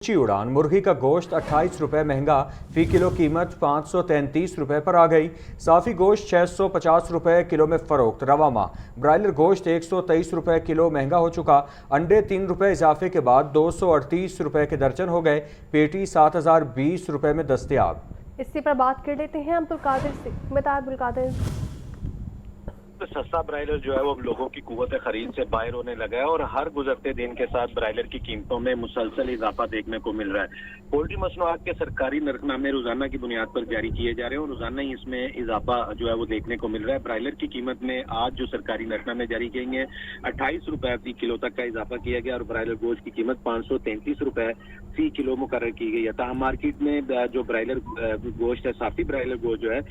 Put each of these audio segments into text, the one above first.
ऊंची उड़ान मुर्गी का गोश्त 28 रुपए महंगा, फी किलो कीमत 533 रुपए पर आ गई। साफ़ी गोश्त 650 रुपए किलो में फ़रोख्त। रवा माह ब्रायलर गोश्त 123 रुपए किलो महंगा हो चुका। अंडे 3 रुपए इजाफे के बाद 238 रुपए के दर्जन हो गए। पेटी 7020 रुपए में दस्तयाब। इसी पर बात कर लेते हैं अब्दुल कादिर से। बता अब्दुल कादिर। तो सस्ता ब्रायलर जो है वो अब लोगों की कुव्वत खरीद से बाहर होने लगा है और हर गुजरते दिन के साथ ब्रायलर की कीमतों में मुसलसल इजाफा देखने को मिल रहा है। पोल्ट्री मसनूआत के सरकारी नरखनामे रोजाना की बुनियाद पर जारी किए जा रहे हैं और रोजाना ही इसमें इजाफा जो है वो देखने को मिल रहा है। ब्रायलर की कीमत में आज जो सरकारी नरखनामे जारी किए गए 28 रुपए फी किलो तक का इजाफा किया गया और ब्रायलर गोश्त की कीमत 533 रुपए फी किलो मुकर्रर की गई है। ताहम मार्केट में जो ब्रायलर गोश्त है, साफी ब्रायलर गोश्त जो है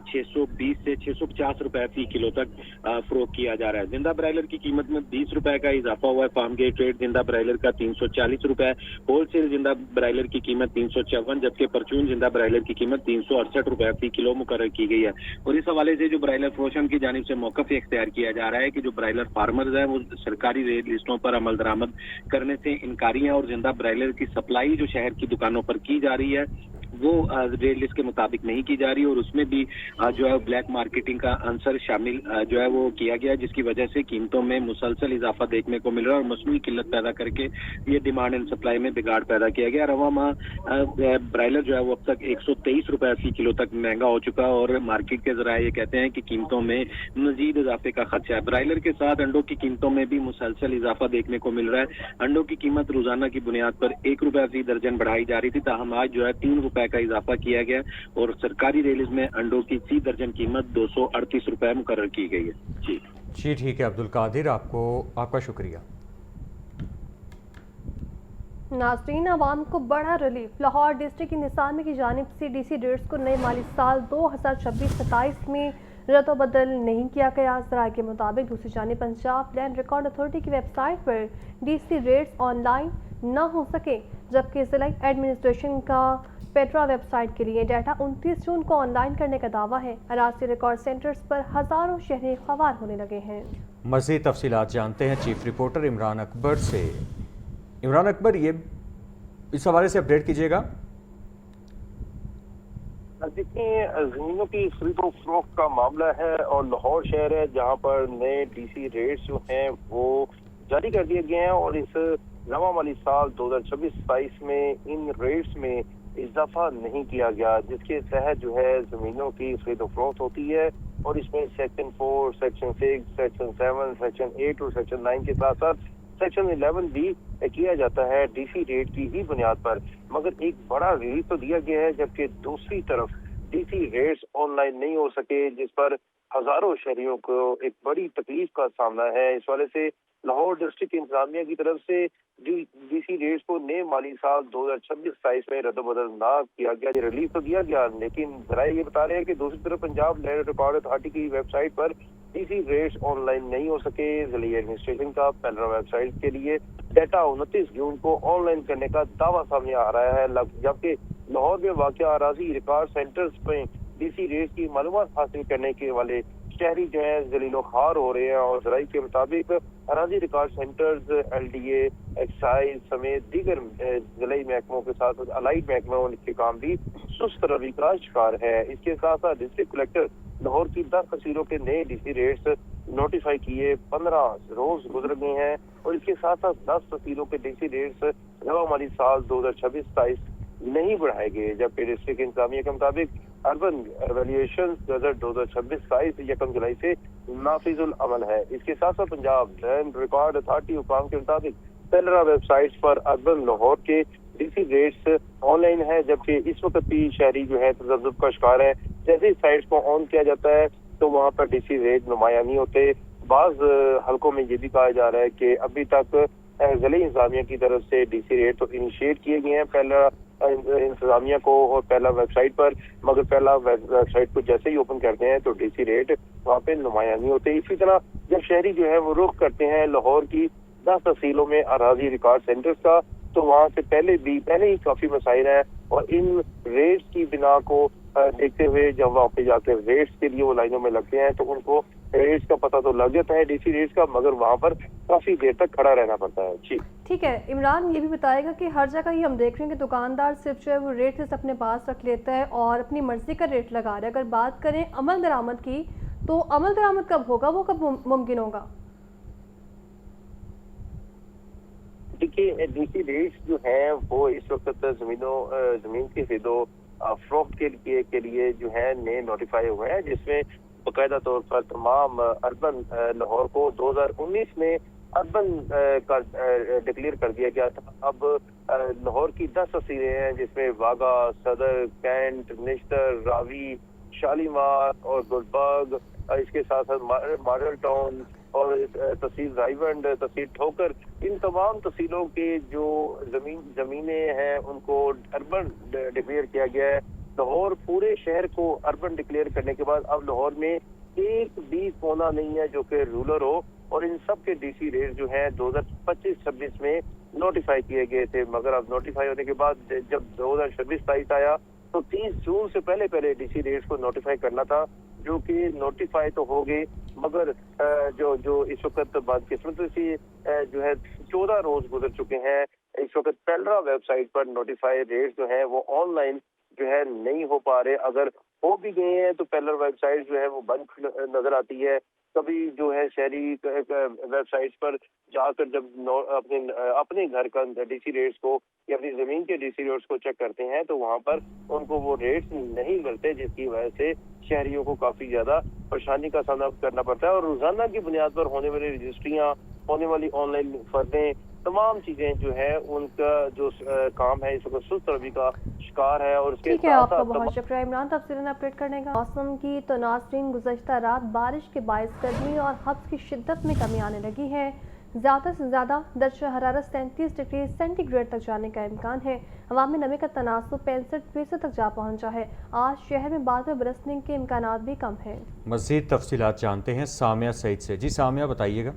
620 से 650 रुपए फी किलो तक फरोख्त किया जा रहा है। जिंदा ब्रायलर की कीमत में 20 रुपए का इजाफा हुआ है। फार्म गेट रेट जिंदा ब्रायलर का 340 रुपए, होलसेल जिंदा ब्रायलर की कीमत 354, जबकि परचून जिंदा ब्रायलर की कीमत 368 रुपए फी किलो मुकर्रर की गई है। और इस हवाले से जो ब्रायलर फरोशन की जानिब से मौक़िफ़ इख्तियार किया जा रहा है कि जो ब्रायलर फार्मर्स है वो सरकारी रेट लिस्टों पर अमल दरामद करने से इनकारी है और जिंदा ब्रायलर की सप्लाई जो शहर की दुकानों पर की जा रही है वो रेट लिस्ट के मुताबिक नहीं की जा रही और उसमें भी जो है ब्लैक मार्केटिंग का अंसर शामिल जो है वो किया गया, जिसकी वजह से कीमतों में मुसलसल इजाफा देखने को मिल रहा है और मसनूई किल्लत पैदा करके ये डिमांड एंड सप्लाई में बिगाड़ पैदा किया गया। रवा माह ब्रायलर जो है वो अब तक 123 रुपए फी किलो तक महंगा हो चुका और मार्केट के जराए ये कहते हैं कि कीमतों में मजीद इजाफे का खदशा है। ब्रायलर के साथ अंडों की कीमतों में भी मुसलसल इजाफा देखने को मिल रहा है। अंडों की कीमत रोजाना की बुनियाद पर 1 रुपए फी दर्जन बढ़ाई जा रही थी, ताहम आज जो है 3 रुपए का इजाफा किया गया और सरकारी रिलीज में अंडों की फी दर्जन कीमत 238 रुपए मुकर्रर की गई है। जी ठीक है अब्दुल कादिर, आपका शुक्रिया। नाज़रीन, आवाम को बड़ा रिलीफ। लाहौर डिस्ट्रिक्ट इंतजामिया की जानिब से डीसी रेट्स को नए माली साल 2026-27 में रद्द-ओ-बदल नहीं किया गया। ज़राए के मुताबिक दूसरी जानिब पंजाब लैंड रिकॉर्ड अथॉरिटी की वेबसाइट पर डीसी रेट्स ऑनलाइन न हो सके, जबकि जिला एडमिनिस्ट्रेशन का पेट्रा वेबसाइट के लिए डाटा 29 जून को ऑनलाइन करने का दावा है। अराजी रिकॉर्ड सेंटर्स पर हज़ारों शहरी ख़वार होने लगे हैं। मज़ीद तफसीलात जानते हैं चीफ रिपोर्टर इमरान अकबर से। इमरान अकबर, ये इस हवाले से अपडेट कीजिएगा। देखिए, जमीनों की खरीद और फरोख्त का मामला है और लाहौर शहर है जहां पर नए डीसी रेट्स जो हैं वो जारी कर दिए गए हैं और इस नवा माली साल 2026-27 में इन रेट्स में इजाफा नहीं किया गया, जिसके तहत जो है जमीनों की खरीद और फरोख्त होती है और इसमें सेक्शन 4, सेक्शन 6, सेक्शन 7, सेक्शन 8 और सेक्शन 9 के साथ साथ सेक्शन 11 भी किया जाता है डीसी रेट की ही बुनियाद पर। मगर एक बड़ा रिलीफ तो दिया गया है, जबकि दूसरी तरफ डीसी रेट्स ऑनलाइन नहीं हो सके, जिस पर हजारों शहरियों को एक बड़ी तकलीफ का सामना है। इस वाले से लाहौर डिस्ट्रिक्ट इंतजामिया की तरफ से डीसी रेट्स को नए माली साल 2026-27 में रद्द-ओ-बदल ना किया गया। ये रिलीफ तो दिया गया, लेकिन जराए ये बता रहे हैं कि दूसरी तरफ पंजाब लैंड रिकॉर्ड अथॉरिटी की वेबसाइट पर डीसी रेट्स ऑनलाइन नहीं हो सके। जिला एडमिनिस्ट्रेशन का पेट्रा वेबसाइट के लिए डाटा 29 जून को ऑनलाइन करने का दावा सामने आ रहा है, जबकि लाहौर में वाक़या अराजी रिकॉर्ड सेंटर्स में डीसी रेट्स की मालूमात हासिल करने के वाले शहरी जो है जलीलो खार हो रहे हैं और जराई के मुताबिक अराजी रिकॉर्ड सेंटर्स, LDA, एक्साइज समेत दीगर जिलाई महकमों के साथ अलाइड महकमों के काम भी सुस्त रवि का शिकार है। इसके साथ साथ डिस्ट्रिक्ट कलेक्टर लाहौर की 10 तहसीलों के नए डीसी रेट्स नोटिफाई किए 15 रोज गुजर गए हैं और इसके साथ साथ 10 तहसीलों के डीसी रेट्स नवा माली साल 2026-27 नहीं बढ़ाए गए, जबकि डिस्ट्रिक्ट इंतजामिया के मुताबिक अर्बन एवेल्यूएशन गजट 2026-27 1 जुलाई से नाफिजुल अमल है। इसके साथ साथ पंजाब लैंड रिकॉर्ड अथॉरिटी हुकाम के मुताबिक पेलरा वेबसाइट्स पर अर्बन लाहौर के डीसी रेट्स ऑनलाइन है, जबकि इस वक्त भी शहरी जो है तजब्जुब का शिकार है। जैसे ही साइट्स को ऑन किया जाता है तो वहाँ पर डीसी रेट नुमाया नहीं होते। बाज हल्कों में ये भी कहा जा रहा है कि अभी तक जिला इंतजामिया की तरफ से डीसी रेट तो इनिशिएट किए गए हैं पहला इंतजामिया को और पहला वेबसाइट पर, मगर पहला वेबसाइट को जैसे ही ओपन करते हैं तो डीसी रेट वहाँ पे नुमाया नहीं होते। इसी तरह जब शहरी जो है वो रुख करते हैं लाहौर की 10 तहसीलों में अराजी रिकॉर्ड सेंटर्स का, तो वहाँ से पहले ही काफी मसाइल है और इन रेट्स की बिना को देखते हुए जब वहाँ पे जाकर रेट्स के लिए वो लाइनों में लगते हैं तो उनको रेट्स का पता तो लग जाता है डीसी रेट्स का, मगर वहाँ पर काफी देर तक खड़ा रहना पड़ता है। जी ठीक है इमरान, ये भी बताएगा कि हर जगह ही हम देख रहे हैं कि दुकानदार सिर्फ जो है वो रेट लिस्ट अपने पास रख लेता है और अपनी मर्जी का रेट लगा रहा है। अगर बात करें अमल दरामद की, तो अमल दरामद कब होगा, वो कब मुमकिन होगा? देखिए डीसी रेट्स जो है वो इस वक्त जमीन की खरीदो फरोख्त के लिए जो है नए नोटिफाई हुए हैं, जिसमें बाकायदा तौर पर तमाम अर्बन लाहौर को 2019 में अर्बन का डिक्लेयर कर दिया गया था। अब लाहौर की 10 तहसीलें हैं, जिसमें वागा, सदर, कैंट, निश्तर, रावी, शालीमार और गुलबर्ग, इसके साथ साथ मॉडल टाउन और तहसील रायवंड, तहसील ठोकर, इन तमाम तहसीलों के जो जमीनें हैं उनको अर्बन डिक्लेयर किया गया है। लाहौर पूरे शहर को अर्बन डिक्लेयर करने के बाद अब लाहौर में एक भी कोना नहीं है जो कि रूरल हो, और इन सब के डीसी रेट जो है 2025-26 में नोटिफाई किए गए थे, मगर अब नोटिफाई होने के बाद जब 2026 तारीख आया तो 30 जून से पहले डीसी रेट्स को नोटिफाई करना था, जो कि नोटिफाई तो हो गए, मगर जो इस वक्त बदकिस्मती से जो है 14 रोज गुजर चुके हैं। इस वक्त पेल्ड्रा वेबसाइट पर नोटिफाई रेट्स जो है वो ऑनलाइन जो है नहीं हो पा रहे। अगर हो भी गए हैं तो पेल्ड्रा वेबसाइट जो है वो बंद नजर आती है। कभी जो है शहरी वेबसाइट्स पर जाकर जब अपने घर का डीसी रेट्स को या अपनी जमीन के डीसी रेट्स को चेक करते हैं तो वहां पर उनको वो रेट्स नहीं मिलते, जिसकी वजह से शहरियों को काफी ज्यादा परेशानी का सामना करना पड़ता है। और रोजाना की बुनियाद पर होने वाली रजिस्ट्रियां, होने वाली ऑनलाइन फर्दें, तमाम चीजें जो है उनका जो काम है इस वक्त सुस्त रवि का शिकार है। और उसके ठीक है, आपका बहुत शुक्रिया इमरान तफसीलन अपडेट करने का। मौसम की तो नाज़रीन गुज़श्ता रात बारिश के बायस गर्मी और हब्स की शिद्दत में कमी आने लगी है। ज़्यादा से ज़्यादा दर्जा हरारत 37 डिग्री सेंटीग्रेड तक जाने का इम्कान है। हवा में नमी का तनासुब 65% तक जा पहुंचा है। आज शहर में बादल बरसने के इम्कानात भी कम है। मज़ीद तफसीलात जानते हैं सामिया सईद से। जी सामिया, बताइएगा।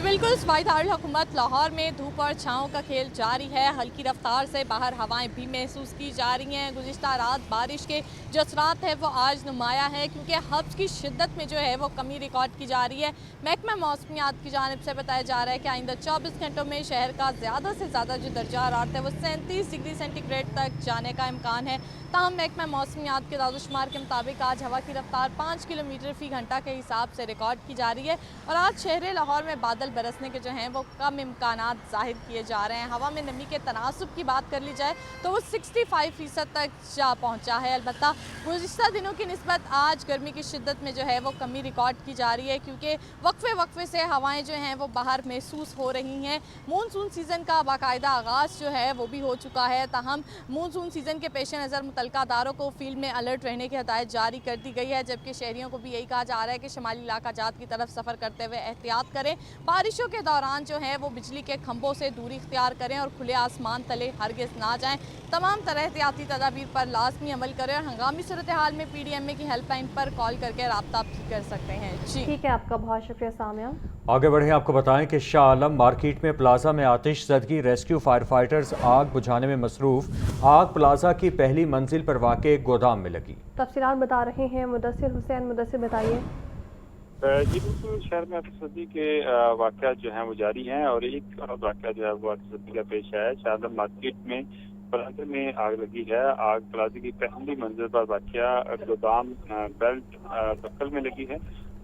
बिल्कुल, सूबाई दारुल हुकूमत लाहौर में धूप और छाँव का खेल जारी है। हल्की रफ्तार से बाहर हवाएं भी महसूस की जा रही हैं। गुज़िश्ता रात बारिश के जो असरात है वो आज नुमाया है, क्योंकि हब्स की शिद्दत में जो है वो कमी रिकॉर्ड की जा रही है। महकमा मौसमियात की जानिब से बताया जा रहा है कि आइंदा 24 घंटों में शहर का ज़्यादा से ज़्यादा जो दर्जा हरारत है वो 37 डिग्री सेंटीग्रेड तक जाने का इम्कान है। ताहम महकमा मौसमियात के दादोशुमार के मुताबिक आज हवा की रफ्तार 5 किलोमीटर फ़ी घंटा के हिसाब से रिकॉर्ड की जा रही है। और आज शहर लाहौर में बादल बरसने के जो हैं वो कम इम्कानात ज़ाहिर किए जा रहे हैं। हवा में नमी के तनासुब की बात कर ली जाए तो वो 65% तक जा पहुंचा है। अलबत्ता गुज़िश्ता दिनों की निस्बत आज गर्मी की शिद्दत में जो है वो कमी रिकॉर्ड की जा रही है, क्योंकि वक्फे से हवाएं जो हैं वो बाहर महसूस हो रही हैं। मानसून सीज़न का बाकायदा आगाज़ जो है वो भी हो चुका है। ताहम मानसून सीज़न के पेश नज़र मुतल्लिका अदारों को फील्ड में अलर्ट रहने की हदायत जारी कर दी गई है, जबकि शहरियों को भी यही कहा जा रहा है कि शमाली इलाका जात की तरफ सफ़र करते हुए एहतियात करें। बारिशों के दौरान जो है वो बिजली के खंभों से दूरी इख्तियार करें और खुले आसमान तले हरगिज़ ना जाएं। तमाम तरह एहतियाती तदाबीर पर लाजमी अमल करें और हंगामी सूरत हाल में PDMA की हेल्पलाइन पर कॉल करके राब्ता भी कर सकते हैं। जी ठीक है, आपका बहुत शुक्रिया सामिया। आगे बढ़े, आपको बताएं कि शाह आलम मार्केट में प्लाजा में आतिश ज़दगी, रेस्क्यू फायर फाइटर्स आग बुझाने में मसरूफ। आग प्लाजा की पहली मंजिल पर वाक़ एक गोदाम में लगी। तफसीलात बता रहे हैं मुदस्सिर हुसैन। मुदस्सिर, बताइए। जी बिल्कुल, शहर में आतिशबाजी के वाक़यात जो हैं वो जारी हैं और एक वाक़या जो है वो आतिशबाजी का पेश आया है। शाह आलम मार्केट में प्लाजे में आग लगी है। आग प्लाजे की पहली मंजिल पर वाक़या गोदाम बेल्ट बक्कल में लगी है।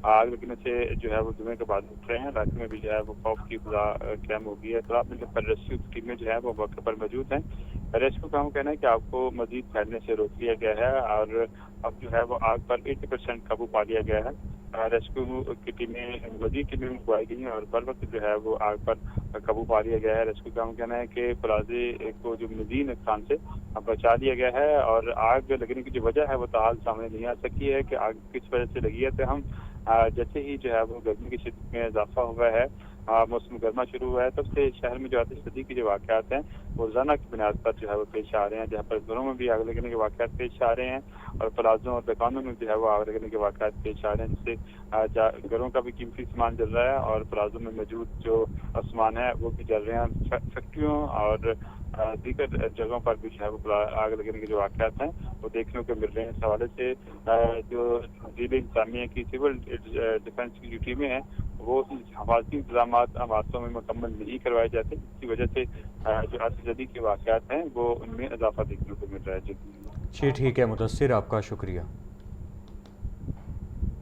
आग लगने से जो है वो धुएं के बाद उठ रहे हैं। इलाके में भी जो है वो खौफ की कैम हो गई है। तो आपने पर रेस्क्यू टीमें जो है वो मौके पर मौजूद हैं। रेस्क्यू का हम कहना है कि आपको मजीद फैलने से रोक लिया गया है और अब जो है वो आग पर 80% काबू पा लिया गया है। रेस्क्यू की टीमें मजीद टीमें मंगवाई गई हैं और बर वक्त जो है वो आग पर काबू पा लिया गया है। रेस्क्यू का हम कहना है कि प्लाजे को जो मजीद नुकसान से बचा लिया गया है और आग लगने की जो वजह है वो ताहाल सामने नहीं आ सकी है कि आग किस वजह से लगी है। तो हम जैसे ही जो है वो गर्मी की शिद्दत में इजाफा हुआ है, मौसम गर्मा शुरू हुआ है, तब से शहर में जो आतिशबाजी के जो वाक़यात हैं वो रोज़ाना की बुनियाद पर जो है वो पेश आ रहे हैं, जहाँ पर घरों में भी आग लगने के वाक़यात पेश आ रहे हैं और प्लाजों और दुकानों में जो है वो आग लगने के वाक़यात पेश आ रहे हैं, जिससे घरों का भी कीमती सामान जल रहा है और प्लाजों में मौजूद जो सामान है वो भी जल रहे हैं। फैक्ट्रियों और दीगर जगहों पर भी जो है वो आग लगने के जो वाक़यात हैं वो देखने को मिल रहे हैं। इस हवाले से जो ज़िले इंतज़ामिया की सिविल डिफेंस की जो टीमें हैं वो हिफाजती इंतजाम हादसों में मुकम्मल नहीं करवाए जाते, इसकी वजह से जो आतिशबाज़ी के वाक़यात हैं वो उनमें इजाफा देखने को मिल रहा है। जी ठीक है मुदस्सिर, आपका शुक्रिया।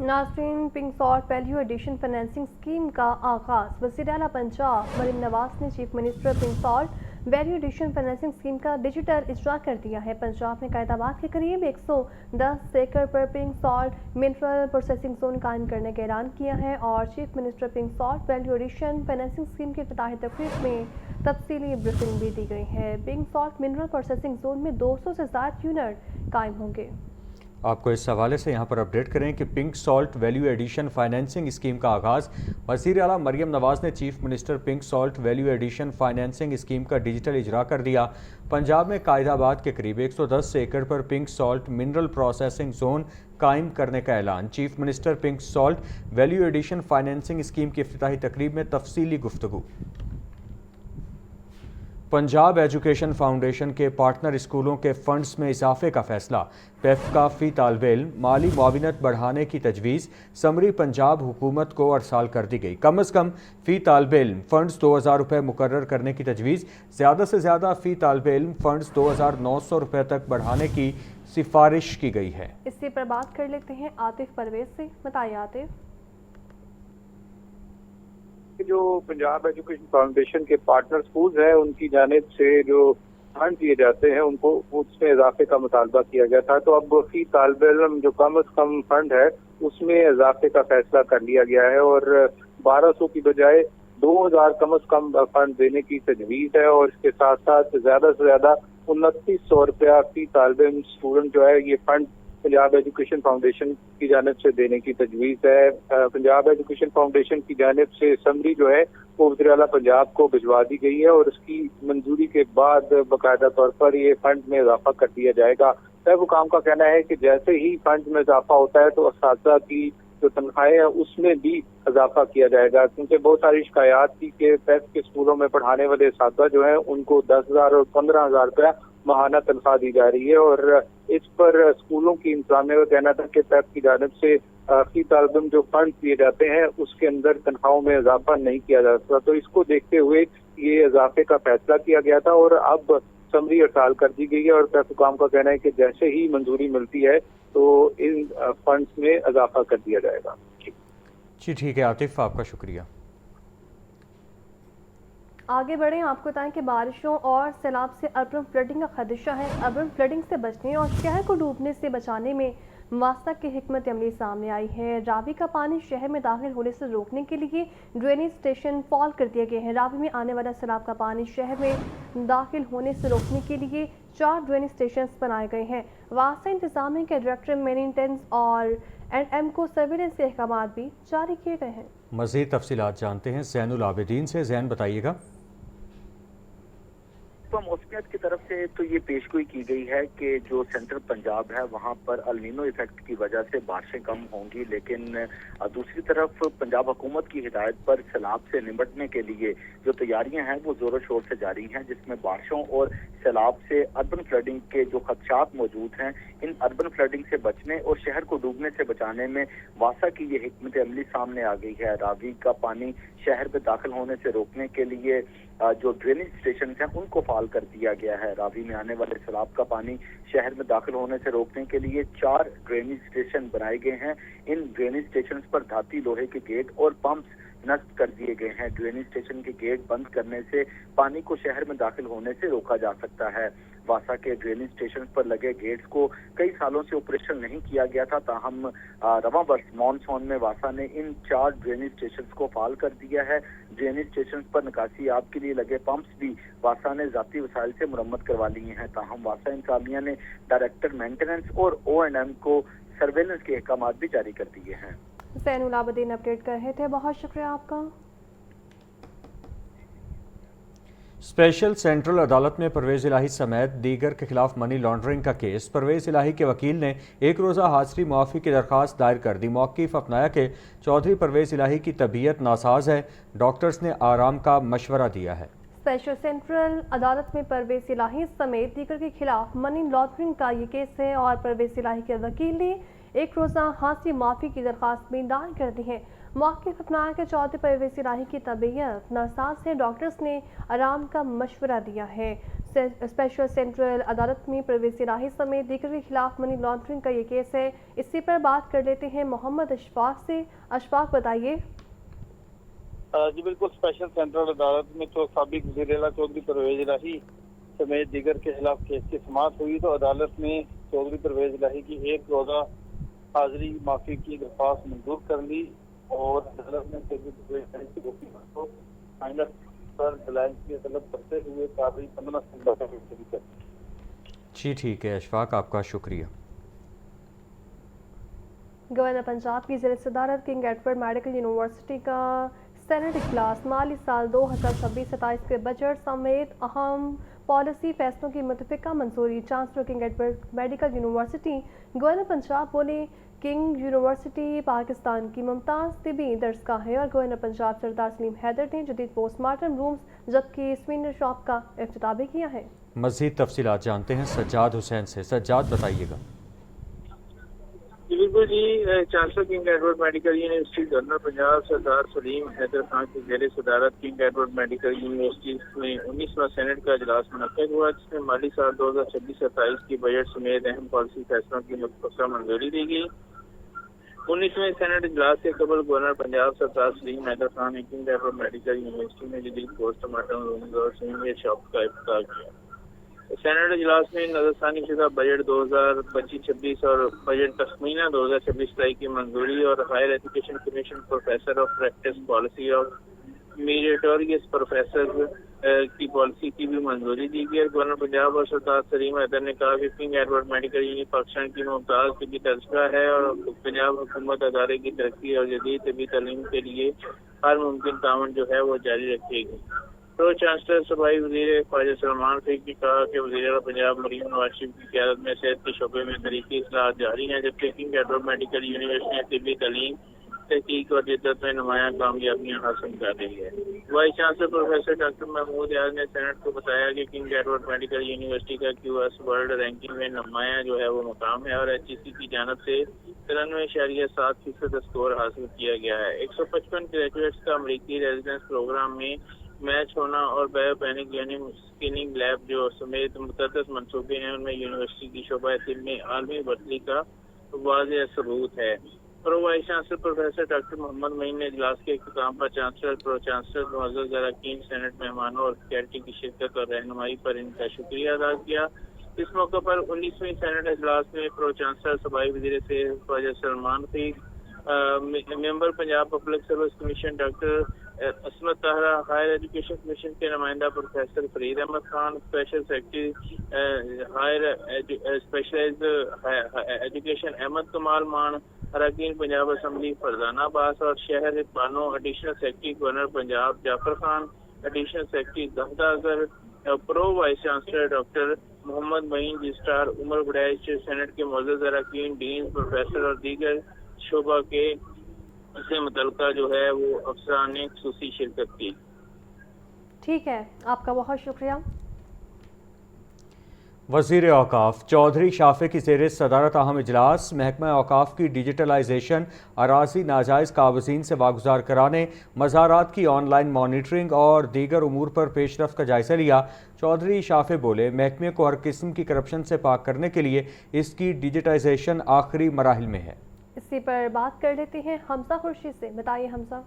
नाज़रीन, pink salt value addition financing scheme का आगाज़। वज़ीर आला पंजाब मरीम नवाज ने chief minister pink salt value addition financing scheme का डिजिटल इजरा कर दिया है। पंजाब ने कायदाबाद के करीब 110 एकड़ पर pink salt mineral processing zone कायम करने का ऐलान किया है और chief minister pink salt value addition financing scheme की इफ्तिताही तकरीब में तफसीली ब्रीफिंग भी दी गई है। Pink salt mineral processing zone में 200 से ज़्यादा यूनिट कायम होंगे। आपको इस हवाले से यहाँ पर अपडेट करें कि pink salt value addition financing scheme का आगाज़। वज़ीर आला मरियम नवाज़ ने chief minister pink salt value addition financing scheme का डिजिटल इजरा कर दिया। पंजाब में कायदाबाद के करीब 110 एकड़ पर pink salt mineral processing zone कायम करने का ऐलान। Chief minister pink salt value addition financing scheme की इफ्तिताही तकरीब में तफसीली गुफ्तगू। पंजाब एजुकेशन फाउंडेशन के पार्टनर स्कूलों के फंड्स में इजाफे का फैसला। पेफ का फ़ी तालिबे इल्म माली मुआविनत बढ़ाने की तजवीज़ समरी पंजाब हुकूमत को अरसाल कर दी गई। कम अज़ कम फ़ी तालिबे इल्म फ़ंड्स 2000 रुपये मुकर्रर करने की तजवीज़। ज़्यादा से ज़्यादा फ़ी तालिबे इल्म फ़ंड्स 2900 रुपये तक बढ़ाने की सिफारिश की गई है। इसी पर बात कर लेते हैं आतिफ परवेज से। बताइए आतिफ। जो पंजाब एजुकेशन फाउंडेशन के पार्टनर स्कूल्स हैं उनकी जानिब से जो फंड दिए जाते हैं उनको उसमें इजाफे का मुतालबा किया गया था, तो अब फी तालिबे इल्म जो कम अज कम फंड है उसमें इजाफे का फैसला कर लिया गया है और 1200 की बजाय 2000 कम अज कम फंड देने की तजवीज़ है और इसके साथ साथ ज़्यादा से ज़्यादा 2900 रुपया फी तालिबे इल्म स्टूडेंट जो है ये फंड पंजाब एजुकेशन फाउंडेशन की जानिब से देने की तजवीज़ है। पंजाब एजुकेशन फाउंडेशन की जानिब से समरी जो है वो वज़ीर आला पंजाब को भिजवा दी गई है और उसकी मंजूरी के बाद बाकायदा तौर पर ये फंड में इजाफा कर दिया जाएगा। तब हुकाम का कहना है कि जैसे ही फंड में इजाफा होता है तो असातिज़ा की जो तनख्वाहें हैं उसमें भी इजाफा किया जाएगा, क्योंकि बहुत सारी शिकायत थी कि पेफ के स्कूलों में पढ़ाने वाले असातिज़ा जो है उनको 10,000 और 15,000 रुपया माहाना तनख्वाह दी जा रही है और इस पर स्कूलों की इंतजामिया का कहना था कि पेफ की जानिब से फी तालिबे इल्म जो फंड दिए जाते हैं उसके अंदर तनख्वाहों में इजाफा नहीं किया जा सकता, तो इसको देखते हुए ये इजाफे का फैसला किया गया था और अब समरी हड़ताल कर दी गई है और पेफ हुकाम का कहना है कि जैसे ही मंजूरी मिलती है तो इन फंड्स में इजाफा कर दिया जाएगा। जी ठीक है आतिफ, आपका शुक्रिया। आगे बढ़ें, आपको बताएं कि बारिशों और सैलाब से अर्बन फ्लडिंग का खदशा है। अर्बन फ्लडिंग से बचने और शहर को डूबने से बचाने में वास्ता की हिकमत अमली सामने आई है। रावी का पानी शहर में दाखिल होने से रोकने के लिए ड्रेनेज स्टेशन फॉल कर दिए गए हैं। रावी में आने वाला सैलाब का पानी शहर में दाखिल होने से रोकने के लिए 4 ड्रेनेज स्टेशन बनाए गए हैं। वास्ता इंतजामिया के डायरेक्टर मेंटेनेंस और एंड को सर्विलेंस के अहकाम भी जारी किए गए हैं। मज़ीद तफसीलात जानते हैं ज़ैनुल आबिदीन से। ज़ैन, बताइएगा। तो मौसमियात की तरफ से तो ये पेशगोई की गई है कि जो सेंट्रल पंजाब है वहाँ पर अल नीनो इफेक्ट की वजह से बारिशें कम होंगी, लेकिन दूसरी तरफ पंजाब हुकूमत की हिदायत पर सैलाब से निपटने के लिए जो तैयारियां हैं वो जोरों शोर से जारी हैं, जिसमें बारिशों और सैलाब से अर्बन फ्लडिंग के जो खदशात मौजूद हैं, इन अर्बन फ्लडिंग से बचने और शहर को डूबने से बचाने में वासा की ये हिकमत अमली सामने आ गई है। रावी का पानी शहर में दाखिल होने से रोकने के लिए जो ड्रेनेज स्टेशन हैं उनको फाल कर दिया गया है। रावी में आने वाले सैलाब का पानी शहर में दाखिल होने से रोकने के लिए 4 ड्रेनेज स्टेशन बनाए गए हैं। इन ड्रेनेज स्टेशन पर धाती लोहे के गेट और पंप्स नष्ट कर दिए गए हैं। ड्रेनेज स्टेशन के गेट बंद करने से पानी को शहर में दाखिल होने से रोका जा सकता है। वासा के ड्रेनेज स्टेशन पर लगे गेट्स को कई सालों से ऑपरेशन नहीं किया गया था, ताहम रवां बरस मानसून में वासा ने इन 4 ड्रेनेज स्टेशन को फाल कर दिया है। ड्रेनेज स्टेशन पर निकासी आब के लिए लगे पंप्स भी वासा ने जाती वसाइल से मुरम्मत करवा लिए हैं, ताहम वासा इंतजामिया ने डायरेक्टर मेंटेनेंस और O&M को सर्वेलेंस के अहकाम भी जारी कर दिए हैं। ज़ैनुल आबिदीन अपडेट कर रहे थे, बहुत शुक्रिया आपका। स्पेशल सेंट्रल अदालत में परवेज़ इलाही समेत दीगर के खिलाफ मनी लॉन्ड्रिंग का केस। परवेज़ इलाही के वकील ने एक रोज़ा हाजिरी मुआफ़ी की दरख्वास्त दायर कर दी। मौक़िफ़ अपनाया कि चौधरी परवेज़ इलाही की तबीयत नासाज है, डॉक्टर्स ने आराम का मशवरा दिया है। स्पेशल सेंट्रल अदालत में परवेज इलाही समेत दीगर के खिलाफ मनी लॉन्ड्रिंग का ये केस है और परवेज इलाही के वकील ने एक रोज़ा हांसी माफ़ी की दरख्वास्त में दायर कर दी है। मौके पर अपनाया के चौधरी परवेज इलाही की तबीयत नासाज है, डॉक्टर्स ने आराम का मशवरा दिया है। स्पेशल सेंट्रल अदालत में परवेज इलाही समेत दीगर के खिलाफ मनी लॉन्ड्रिंग का ये केस है। इसी पर बात कर लेते हैं मोहम्मद अशफाक से। अशफाक बताइए। जी बिल्कुल, स्पेशल सेंट्रल अदालत में तो साबिक वज़ीर-ए-आला चौधरी परवेज इलाही समेत दीगर के खिलाफ केस की समाअत हुई तो अदालत ने चौधरी परवेज इलाही की एक रोज़ा हाजिरी माफ़ी की दरख्वास्त मंजूर कर ली और अदालत ने चौधरी परवेज इलाही के वकील को फाइनल पर दलाइल की तलब करते हुए कार्रवाई 15 सितंबर को शुरू कर दी। जी ठीक है अशफाक, आपका शुक्रिया। गवर्नर पंजाब की ज़ेर सदारत किंग एडवर्ड मेडिकल यूनिवर्सिटी का सेनेट इजलास माली साल 2026-27 के बजट समेत अहम पॉलिसी फैसलों की मुतफ़िका मंजूरी। Chancellor King Edward medical University governor Punjab बोले, किंग यूनिवर्सिटी पाकिस्तान की मुमताज़ तिबी दरसगाह है और गवर्नर पंजाब सरदार सलीम हैदर ने जदीद पोस्टमार्टम रूम्स जबकि स्वीनर शॉप का इफ्तिताह भी किया है। मज़ीद तफसीलात जानते हैं सज्जाद हुसैन से। सज्जाद बताइएगा। बिल्कुल जी, chancellor King Edward medical University governor Punjab Sardar Saleem Haider Khan की ज़ेर सदारत किंग एडवर्ड मेडिकल यूनिवर्सिटी में 19वां सेनेट का इजलास मुनक्किद हुआ, जिसमें माली साल 2026-27 की बजट समेत अहम पॉलिसी फैसलों की मुतफ़िका मंजूरी दी गई। 19वें सेनेट इजलास से कबल गवर्नर पंजाब सरदार सलीम हैदर खान ने किंग एडवर्ड मेडिकल यूनिवर्सिटी में जदीद पोस्टमार्टम रूम्स और सीनियर शॉप का इफ्तिताह किया। सेनेट इजलास में नज़रसानी शुदा बजट 2025-26 और बजट तखमीना 2026-27 की मंजूरी और higher education commission professor of practice policy of meritorious professor की पॉलिसी की भी मंजूरी दी गई। गवर्नर पंजाब और सरदार सलीम हैदर ने कहा कि King Edward medical university Pakistan की मुमताज़ तिबी दरसगाह है और पंजाब हुकूमत अदारे की तरक्की और जदीद तिबी तालीम के लिए हर मुमकिन तावन जो है वो जारी रखेगी। प्रो चांसलर सूबाई वज़ीर ख्वाजा सलमान फैग ने कहा कि वज़ीर पंजाब मरीम नवाज शरीफ की क़यादत में सेहत के शोबे में तरीक़ी इस्लाहात जारी हैं, जबकि किंग एडवर्ड मेडिकल यूनिवर्सिटी ने तिब्बी तालीम तहकीक और जिद्दत में नुमायां कामयाबियां हासिल कर रही है। Vice chancellor professor doctor Mahmood याद ने सेनेट को बताया कि किंग एडवर्ड मेडिकल यूनिवर्सिटी का QS वर्ल्ड रैंकिंग में नुमायां जो है वो मुकाम है और HEC की जानब से 93.7% स्कोर हासिल किया गया है। 155 ग्रेजुएट्स का अमरीकी रेजिडेंस प्रोग्राम में मैच होना और बायोपैनिक यानी स्किनिंग लैब जो समेत मुतअद्दिद मनसूबे हैं उनमें यूनिवर्सिटी की शोबा तिब में आलमी बदली का वाज़ेह सबूत है। Pro vice chancellor professor doctor Mohammad Moin ने इजलास के इख्तिताम पर चांसलर, प्रो चांसलर, मुअज़्ज़ज़ अरकान सेनेट मेहमानों और फैकल्टी की शिरकत और रहनुमाई पर इनका शुक्रिया अदा किया। इस मौके पर 19वीं सेनेट इजलास में प्रो चांसलर सूबाई वज़ीर सेहत ख्वाजा सलमान फैग, member Punjab public service commission doctor Asmat Tahira, higher education commission के नुमाइंदा professor Farid Ahmad Khan, special secretary higher specialised education Ahmad Kamal Maan, अरकान पंजाब असम्बली फरजाना अब्बास और Shehar Bano, additional secretary governor Punjab Jafar Khan, additional secretary दहदा Azhar, pro vice chancellor doctor Mohammad Moin, registrar Umar गुडैश, senate के मुअज़्ज़ज़ अरकान, डीन, प्रोफेसर और दीगर शोबा के से मुतल्लिका जो है वो अफसरान ने खुसूसी शिरकत की। ठीक है, आपका बहुत शुक्रिया। वज़ीर औकाफ चौधरी शाफे की ज़ेर सदारत अहम इजलास महकमा औकाफ की डिजिटलाइजेशन, अराज़ी नाजायज़ काबज़ीन से वागुज़ार कराने, मज़ारात की ऑनलाइन मॉनिटरिंग और दीगर उमूर पर पेशरफ्त का जायज़ा लिया। चौधरी शाफे बोले, महकमे को हर किस्म की करप्शन से पाक करने के लिए इसकी डिजिटाइजेशन आखिरी मराहिल में है। इसी पर बात कर लेते हैं हमजा खुर्शीद से। बताइए हमजा।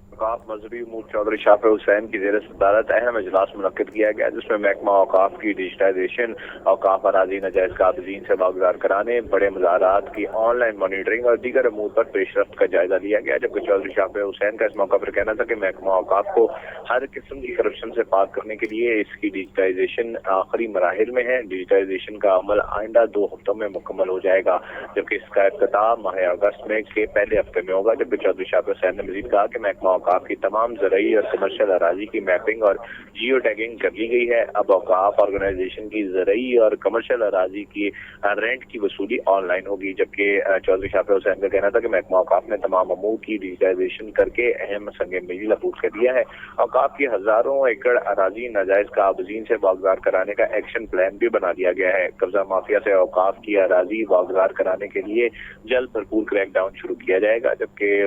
औकाफ मजहबी उमूर चौधरी शाफे हुसैन की ज़ेर सदारत अहम इजलास मुनक्किद किया गया, जिसमें महकमा औकाफ की डिजिटाइजेशन, औकाफ अराज़ी नाजायज़ काबज़ीन से वागुज़ार कराने, बड़े मज़ारात की ऑनलाइन मॉनिटरिंग और दीगर अमूर पर पेशरफ्त का जायजा लिया गया। जबकि चौधरी शाफे हुसैन का इस मौका पर कहना था कि महकमा औकाफ को हर किस्म की करप्शन से पाक करने के लिए इसकी डिजिटाइजेशन आखिरी मराहिल में है। डिजिटाइजेशन का अमल आइंदा 2 हफ्तों में मुकम्मल हो जाएगा, जबकि इसका इफ्तिताह माह अगस्त में के पहले हफ्ते में होगा। जबकि चौधरी शाफे हुसैन ने मज़ीद कहा कि महकमा اوقاف کی تمام زرعی اور کمرشل اراضی کی میپنگ اور جیو ٹیگنگ کر لی گئی ہے۔ اب اوقاف آرگنائزیشن کی زرعی اور کمرشل اراضی کی رینٹ کی وصولی آن لائن ہوگی، جبکہ چودھری شافع حسین کا کہنا تھا کہ محکمہ اوقاف نے تمام امور کی ڈیجیٹائزیشن کر کے اہم سنگ میل نپود کر دیا ہے۔ اوقاف کی ہزاروں ایکڑ اراضی ناجائز قابضین سے واگزار کرانے کا ایکشن پلان بھی بنا دیا گیا ہے۔ قبضہ مافیا سے اوقاف کی اراضی واگزار کرانے کے لیے جلد بھرپور کریک ڈاؤن شروع کیا جائے گا، جبکہ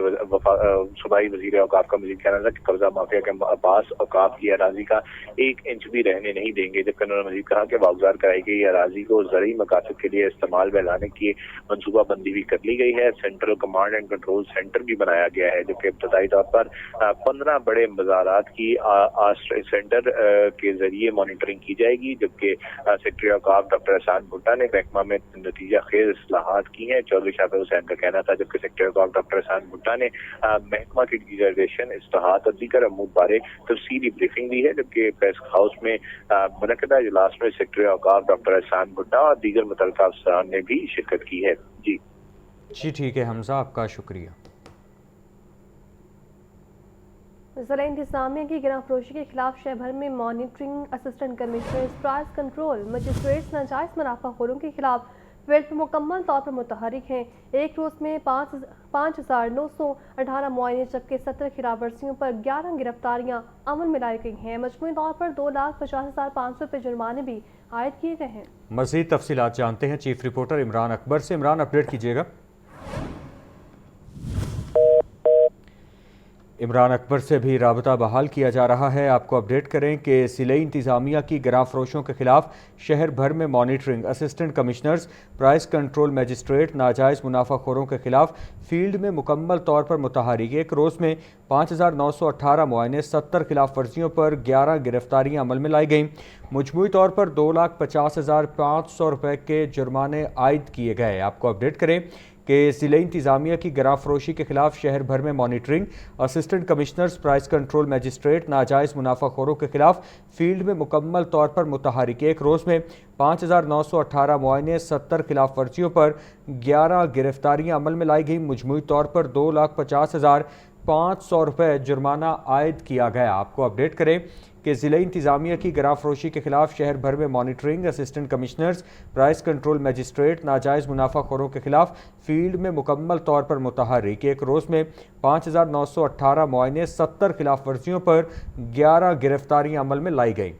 صوبائی وزیر اوقاف کا مزید کہنا تھا کہ قبضہ مافیا کے پاس اوقاف کی اراضی کا 1 انچ بھی رہنے نہیں دیں گے، جبکہ انہوں نے مزید کہا کہ واگزار کرائی گئی اراضی کو زرعی مقاصد کے لیے استعمال میں لانے کی منصوبہ بندی بھی کر لی گئی ہے۔ Central command and control centre بھی بنایا گیا ہے، جبکہ ابتدائی طور پر 15 بڑے مزارات کی سینٹر کے ذریعے مانیٹرنگ کی جائے گی، جبکہ سیکرٹری اوقاف ڈاکٹر احسان بھٹا نے محکمہ میں نتیجہ خیز اصلاحات کی ہیں، چودھری شافع حسین کا کہنا تھا، جبکہ سیکرٹری اوقاف ڈاکٹر احسان بھٹا نے محکمہ کی ڈیجیٹائزیشن اصلاحات اور دیگر امور بارے تفصیلی بریفنگ دی ہے، جبکہ پریس ہاؤس میں منعقدہ اجلاس میں سیکرٹری اوقاف ڈاکٹر احسان بھٹا اور دیگر متعلقہ افسران نے بھی شرکت کی ہے۔ جی ٹھیک ہے حمزہ، آپ کا شکریہ۔ ضلع انتظامیہ کی گراں فروشی کے خلاف شہر بھر میں monitoring, assistant commissioner price control magistrates ناجائز منافع خوروں کے خلاف فیلڈ پر مکمل طور پر متحرک ہیں۔ ایک روز میں 5,918 معائنے جبکہ 70 خلاف ورزیوں پر 11 گرفتاریاں عمل میں لائی گئی ہیں۔ مجموعی طور پر 2,50,500 روپے جرمانے بھی عائد کیے گئے ہیں۔ مزید تفصیلات جانتے ہیں چیف رپورٹر عمران اکبر سے۔ عمران، اپڈیٹ کیجیے گا۔ عمران اکبر سے بھی رابطہ بحال کیا جا رہا ہے۔ آپ کو اپڈیٹ کریں کہ ضلع انتظامیہ کی گراں فروشوں کے خلاف شہر بھر میں monitoring, assistant commissioners, price control magistrate ناجائز منافع خوروں کے خلاف فیلڈ میں مکمل طور پر متحرک۔ ایک روز میں 5,918 معائنے، 70 خلاف ورزیوں پر 11 گرفتاریاں عمل میں لائی گئیں۔ مجموعی طور پر 2,50,500 روپے کے جرمانے عائد کیے گئے۔ آپ کو اپڈیٹ کریں کہ ضلع انتظامیہ کی گراں فروشی کے خلاف شہر بھر میں monitoring, assistant commissioners, price control magistrate ناجائز منافع خوروں کے خلاف فیلڈ میں مکمل طور پر متحرک۔ ایک روز میں 5,918 معائنے، 70 خلاف ورزیوں پر 11 گرفتاریاں عمل میں لائی گئیں۔ مجموعی طور پر 2,50,500 روپے جرمانہ عائد کیا گیا۔ آپ کو اپڈیٹ کریں کہ ضلع انتظامیہ کی گراں فروشی کے خلاف شہر بھر میں monitoring, assistant commissioners, price control magistrate ناجائز منافع خوروں کے خلاف فیلڈ میں مکمل طور پر متحرک۔ ایک روز میں 5,918 معائنے، 70 خلاف ورزیوں پر 11 گرفتاریاں عمل میں لائی گئیں۔